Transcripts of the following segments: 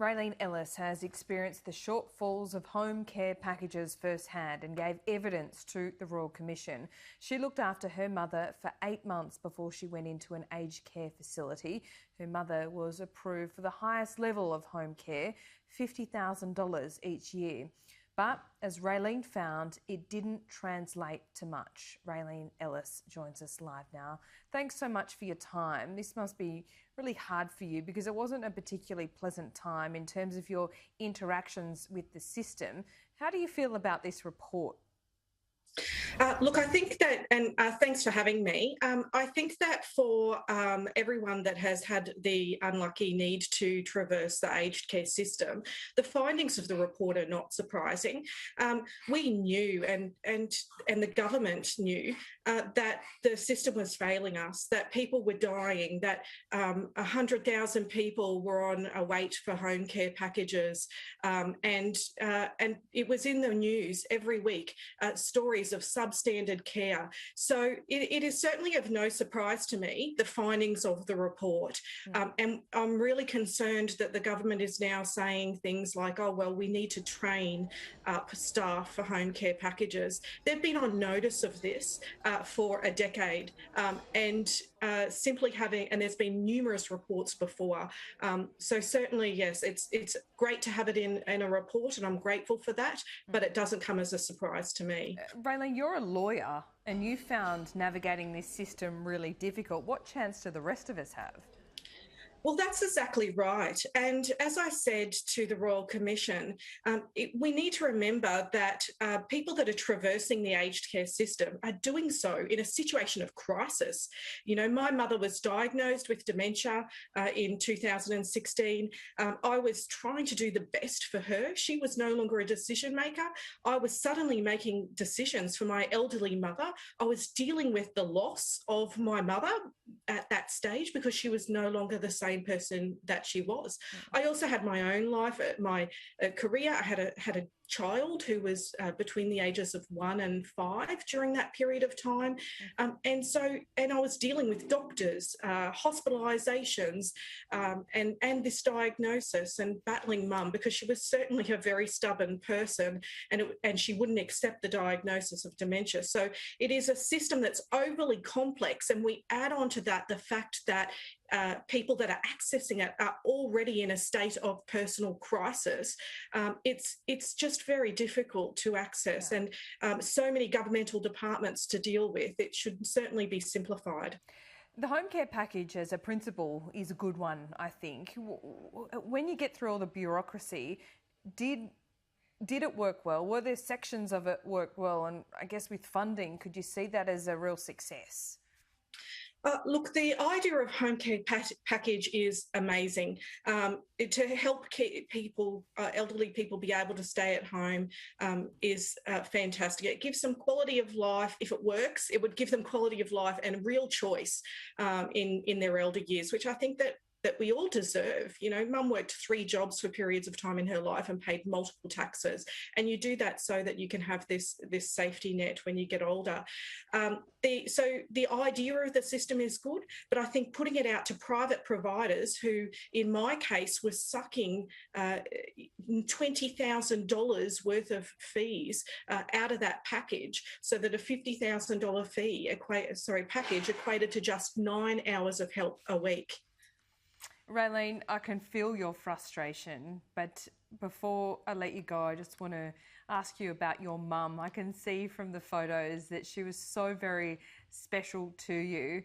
Raelene Ellis has experienced the shortfalls of home care packages firsthand and gave evidence to the Royal Commission. She looked after her mother for 8 months before she went into an aged care facility. Her mother was approved for the highest level of home care, $50,000 each year. But as Raelene found, it didn't translate to much. Raelene Ellis joins us live now. Thanks so much for your time. This must be really hard for you because it wasn't a particularly pleasant time in terms of your interactions with the system. How do you feel about this report? Look, I think that, and thanks for having me. I think that for everyone that has had the unlucky need to traverse the aged care system, the findings of the report are not surprising. We knew, and the government knew, that the system was failing us, that people were dying, that 100,000 people were on a wait for home care packages, and it was in the news every week, stories of substandard care. So it is certainly of no surprise to me, the findings of the report. And I'm really concerned that the government is now saying things like, oh, well, we need to train up staff for home care packages. They've been on notice of this for a decade, and simply having, and there's been numerous reports before. So certainly, yes, it's great to have it in a report, and I'm grateful for that, but it doesn't come as a surprise to me. Raelene, you're a lawyer and you found navigating this system really difficult. What chance do the rest of us have? Well, that's exactly right. And as I said to the Royal Commission, we need to remember that people that are traversing the aged care system are doing so in a situation of crisis. You know, my mother was diagnosed with dementia in 2016. I was trying to do the best for her. She was no longer a decision maker. I was suddenly making decisions for my elderly mother. I was dealing with the loss of my mother at that stage because she was no longer the same person that she was. I also had my own life, my career. I had a child who was between the ages of 1 and 5 during that period of time. And I was dealing with doctors, hospitalisations, and this diagnosis, and battling mum because she was certainly a very stubborn person, and she wouldn't accept the diagnosis of dementia. So it is a system that's overly complex, and we add on to that the fact that people that are accessing it are already in a state of personal crisis. It's just very difficult to access, and so many governmental departments to deal with. It should certainly be simplified. The home care package as a principle is a good one, I think. When you get through all the bureaucracy, did it work well? Were there sections of it work well? And I guess with funding, could you see that as a real success? Look, the idea of home care package is amazing. To help people, elderly people, be able to stay at home is fantastic. It gives them quality of life. If it works, it would give them quality of life and real choice in their elder years, which I think that we all deserve. You know, mum worked 3 jobs for periods of time in her life and paid multiple taxes. And you do that so that you can have this safety net when you get older. So the idea of the system is good, but I think putting it out to private providers who, in my case, were sucking $20,000 worth of fees out of that package, so that a $50,000 package equated to just 9 hours of help a week. Raelene, I can feel your frustration, but before I let you go, I just want to ask you about your mum. I can see from the photos that she was so very special to you.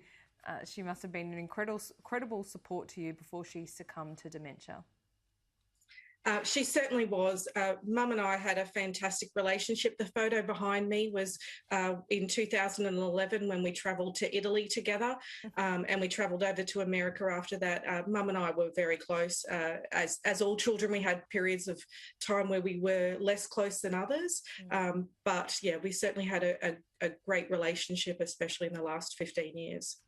She must have been an incredible support to you before she succumbed to dementia. She certainly was. Mum and I had a fantastic relationship. The photo behind me was in 2011 when we travelled to Italy together, and we travelled over to America after that. Mum and I were very close. As all children, we had periods of time where we were less close than others. But yeah, we certainly had a great relationship, especially in the last 15 years.